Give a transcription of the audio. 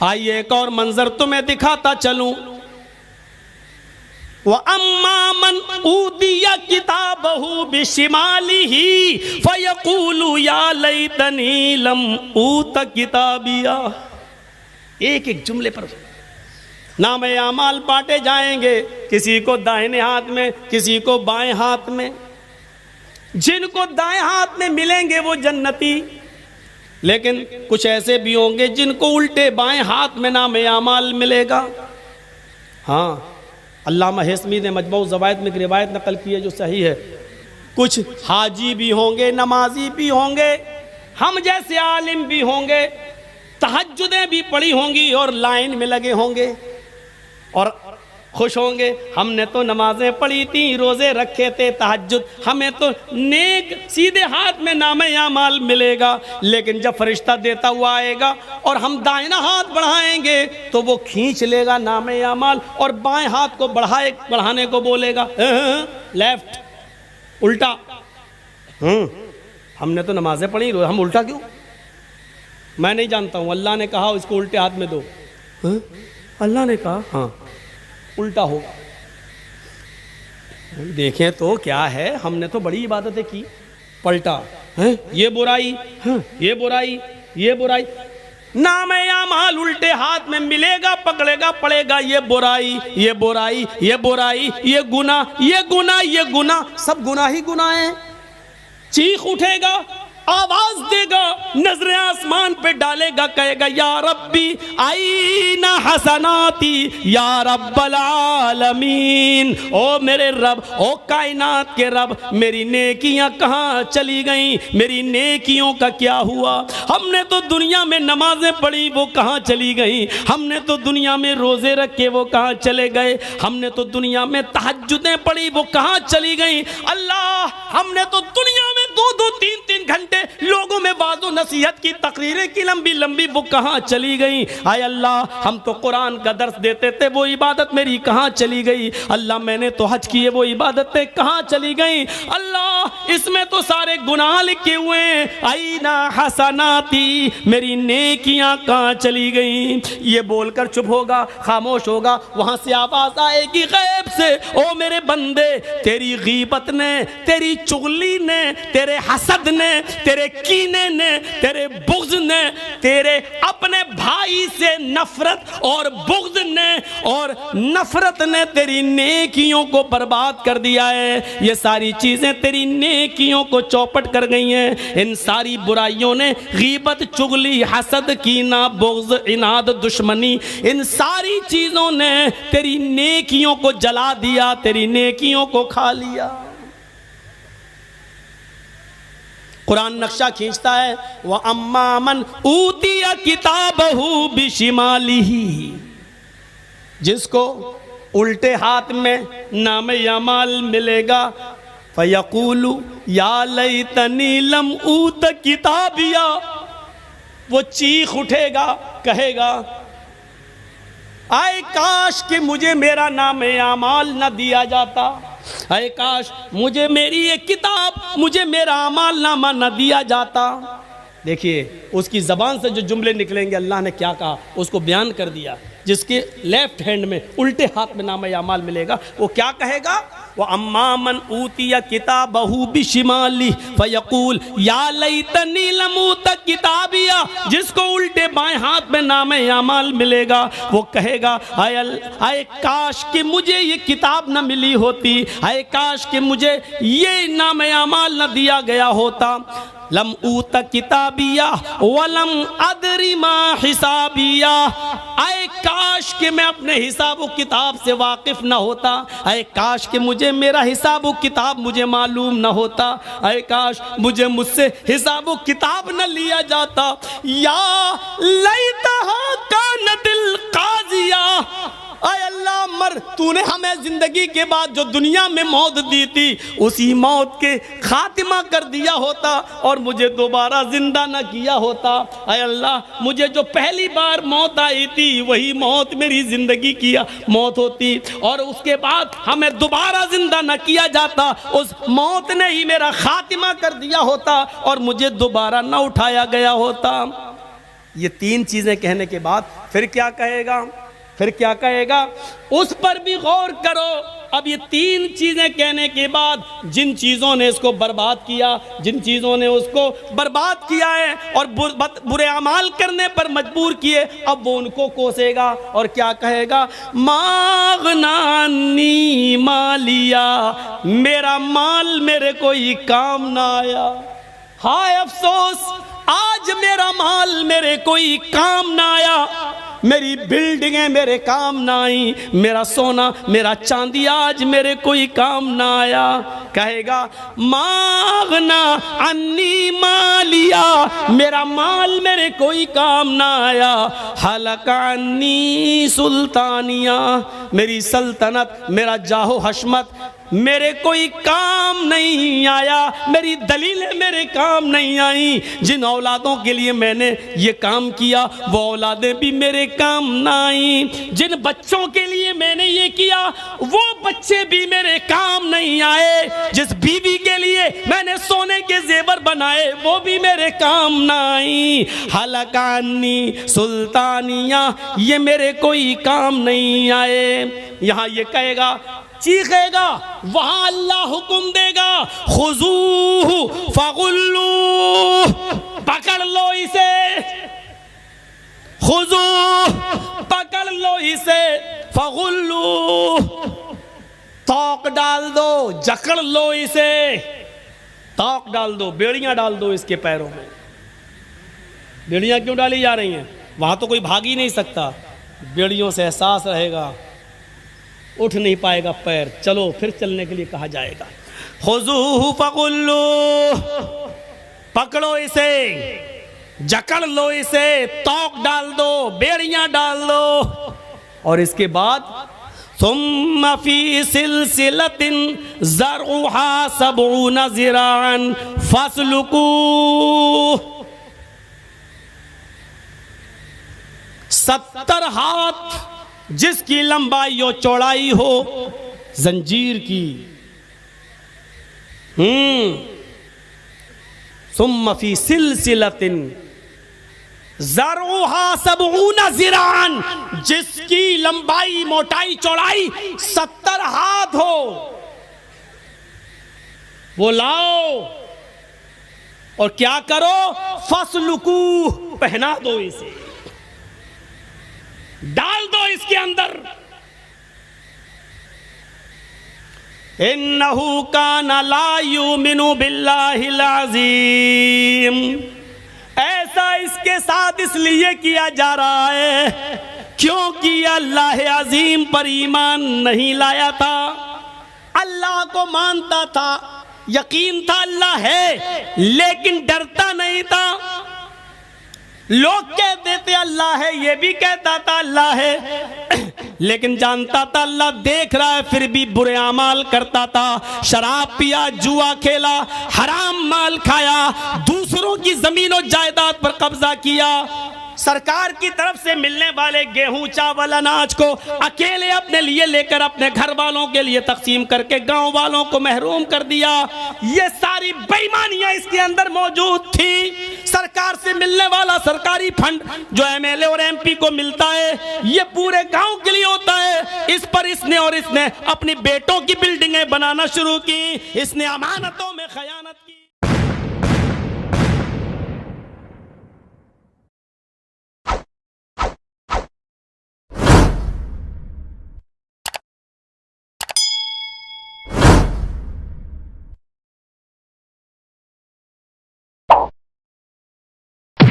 आइए एक और मंजर तुम्हें दिखाता चलूं। व अम्मा मन ऊतिया किताबहु बिशिमालिही फयकूलु या लैतनी लम ऊत किताबिया। एक एक जुमले पर नामे आमाल बांटे जाएंगे, किसी को दाहिने हाथ में, किसी को बाएं हाथ में। जिनको दाएं हाथ में मिलेंगे वो जन्नती, लेकिन कुछ ऐसे भी होंगे जिनको उल्टे बाएं हाथ में नामे आमाल मिलेगा। हाँ, अल्लामा हेस्मी ने मजमू ज़वाइद में एक रिवायत नकल की है जो सही है। कुछ हाजी भी होंगे, नमाजी भी होंगे, हम जैसे आलिम भी होंगे, तहज्जुदें भी पढ़ी होंगी और लाइन में लगे होंगे और खुश होंगे, हमने तो नमाजें पढ़ी थी, रोज़े रखे थे, तहज्जुद, हमें तो नेक सीधे हाथ में नामे आमाल मिलेगा। लेकिन जब फरिश्ता देता हुआ आएगा और हम दाहिना हाथ बढ़ाएंगे तो वो खींच लेगा नामे आमाल और बाएं हाथ को बढ़ाने को बोलेगा लेफ्ट, उल्टा। हमने तो नमाजें पढ़ी, हम उल्टा क्यों? मैं नहीं जानता हूँ, अल्लाह ने कहा इसको उल्टे हाथ में दो। अल्लाह ने कहा हाँ उल्टा होगा। देखें तो क्या है, हमने तो बड़ी इबादतें की, पलटा है ये बुराई, ये बुराई, ये बुराई। नामे आमाल उल्टे हाथ में मिलेगा, पकड़ेगा, पड़ेगा ये बुराई, ये बुराई, ये बुराई, ये गुना, ये गुना, ये गुना, सब गुनाह ही गुनाह है। चीख उठेगा, आवाज देगा, नजरें आसमान पे डालेगा, कहेगा या रब्बी आईना हसनाती या रब्बल आलमीन। ओ मेरे रब, ओ कायनात के रब, मेरी नेकियां कहाँ चली गईं? मेरी नेकियों का क्या हुआ? हमने तो दुनिया में नमाजें पढ़ी, वो कहाँ चली गईं? हमने तो दुनिया में रोजे रखे, वो कहाँ चले गए? हमने तो दुनिया में तहज्जुदें पढ़ी, वो कहाँ चली गईं? अल्लाह, हमने तो दुनिया में 2-2, 3-3 घंटे लोगों में वाज़ो नसीहत की तकरीरें की लंबी लंबी, वो कहाँ चली गई? आय अल्लाह, हम तो कुरान का दर्स देते थे, वो इबादत मेरी कहाँ चली गई? अल्लाह, मैंने तो हज किए, वो इबादतें कहाँ चली गई? अल्लाह, इसमें तो सारे गुनाह लिखे हुए हैं। आईना हसनाती, मेरी नेकियां कहाँ चली गई? ये बोलकर चुप होगा, खामोश होगा। वहां से आवाज आएगी गैब से, ओ मेरे बंदे, तेरी गीबत ने, तेरी चुगली ने, तेरे हसद ने, तेरे कीने ने, तेरे बुग़्ज़ ने, तेरे अपने भाई से नफरत और बुग़्ज़ ने और नफरत ने तेरी नेकियों को बर्बाद कर दिया है। ये सारी चीज़ें तेरी नेकियों को चौपट कर गई हैं। इन सारी बुराइयों ने, गीबत, चुगली, हसद, कीना, बुग़्ज़, इनाद, दुश्मनी, इन सारी चीज़ों ने तेरी नेकियों को जला दिया, तेरी नेकियों को खा लिया। कुरान नक्शा खींचता है, वह अम्मा मन ऊतिया किताबहु बिशिमालिही, जिसको उल्टे हाथ में नामे अमाल मिलेगा, फयकूलु या लैतनी लम ऊत किताबिया, वो चीख उठेगा, कहेगा आए काश कि मुझे मेरा नामे अमाल न दिया जाता, अरे काश मुझे मेरी ये किताब, मुझे मेरा अमाल नामा न दिया जाता। देखिए उसकी ज़बान से जो जुमले निकलेंगे, अल्लाह ने क्या कहा उसको बयान कर दिया। जिसके लेफ्ट हैंड में, उल्टे हाथ में नामा अमाल मिलेगा, वो क्या कहेगा? वह अम्मा मन ऊतिया किताबहु बिशिमाली फयकूल या लैतनी लम ऊत किताबिया, जिसको उल्टे बाएं हाथ में नामे अमाल मिलेगा, वो कहेगा आए काश कि मुझे ये किताब न मिली होती, आए काश कि मुझे ये नामे अमाल न दिया गया होता। लम ऊत किताबिया वलम अदरी मा हिसाबिया, आए काश कि मैं अपने हिसाब व किताब से वाकिफ न होता, आए काश कि मुझे मेरा हिसाब व किताब मुझे मालूम न होता, आए काश मुझसे हिसाब व किताब न लिया जाता। या लैतहा कानतिल काज़िया, आय अल्लाह मर, तूने हमें जिंदगी के बाद जो दुनिया में मौत दी थी, उसी मौत के खात्मा कर दिया होता और मुझे दोबारा जिंदा न किया होता। आय अल्लाह, मुझे जो पहली बार मौत आई थी वही मौत मेरी जिंदगी की मौत होती और उसके बाद हमें दोबारा जिंदा न किया जाता, उस मौत ने ही मेरा खात्मा कर दिया होता और मुझे दोबारा न उठाया गया होता। ये 3 चीजें कहने के बाद फिर क्या कहेगा, फिर क्या कहेगा, उस पर भी गौर करो। अब ये 3 चीजें कहने के बाद जिन चीजों ने इसको बर्बाद किया, जिन चीजों ने उसको बर्बाद किया है और बुरे अमाल करने पर मजबूर किए, अब वो उनको कोसेगा और क्या कहेगा, मागनानी मालिया, मेरा माल मेरे कोई काम ना आया। हाय अफसोस, आज मेरा माल मेरे कोई काम ना आया, मेरी बिल्डिंगें मेरे काम ना आई, मेरा सोना मेरा चांदी आज मेरे कोई काम ना आया। कहेगा मागना अन्नी मालिया, मेरा माल मेरे कोई काम ना आया। हलका अन्नी सुल्तानिया, मेरी सल्तनत मेरा जाहो हशमत मेरे कोई काम नहीं आया, मेरी दलीलें मेरे काम नहीं आई। जिन औलादों के लिए मैंने ये काम किया वो औलादें भी मेरे काम ना आई। जिन बच्चों के लिए मैंने ये किया वो बच्चे भी मेरे काम नहीं आए। जिस बीवी के लिए मैंने सोने के जेवर बनाए वो भी मेरे काम ना आई। हलकानी सुल्तानिया, ये मेरे कोई काम नहीं आए। यहाँ ये कहेगा, चीखेगा, वहां अल्लाह हुक्म देगा, खुजूहु फगुल्लू, पकड़ लो इसे, खुजू, पकड़ लो इसे, फगुल्लू, तौक डाल दो, जकड़ लो इसे, तौक डाल दो, बेड़ियां डाल दो इसके पैरों में। बेड़ियां क्यों डाली जा रही हैं? वहां तो कोई भाग ही नहीं सकता, बेड़ियों से एहसास रहेगा, उठ नहीं पाएगा पैर, चलो फिर चलने के लिए कहा जाएगा। खुजूहु फगुल्लू, पकड़ो इसे, जकड़ लो इसे, तौक डाल दो, बेड़ियां डाल दो। और इसके बाद सुम्मा फी सिलसिलतिन ज़रउहा सबऊना ज़िराअन फस्लुकू, 70 हाथ जिसकी लंबाई और चौड़ाई हो जंजीर की। सुम्मा फी सिलसिलतिन ज़रउहा सबऊना ज़िराअन, जिसकी लंबाई मोटाई चौड़ाई 70 हाथ हो, वो लाओ और क्या करो, फस्लुकू, पहना दो इसे, डाल दो इसके अंदर। इन्नहु काना ला युमिनु बिल्लाहिल अज़ीम, ऐसा इसके साथ इसलिए किया जा रहा है क्योंकि अल्लाह अजीम पर ईमान नहीं लाया था। अल्लाह को मानता था, यकीन था अल्लाह है, लेकिन डरता नहीं था। लोग कह देते अल्लाह है, ये भी कहता था अल्लाह है, लेकिन जानता था अल्लाह देख रहा है, फिर भी बुरे अमाल करता था। शराब पिया, जुआ खेला, हराम माल खाया, दूसरों की जमीन और जायदाद पर कब्जा किया, सरकार की तरफ से मिलने वाले गेहूं चावल अनाज को अकेले अपने लिए लेकर अपने घर वालों के लिए तकसीम करके गांव वालों को महरूम कर दिया। ये सारी बेईमानियां इसके अंदर मौजूद थी। सरकार से मिलने वाला सरकारी फंड जो एमएलए और एमपी को मिलता है, ये पूरे गांव के लिए होता है। इस पर इसने अपनी बेटों की बिल्डिंगें बनाना शुरू की। इसने अमानतों में खयानत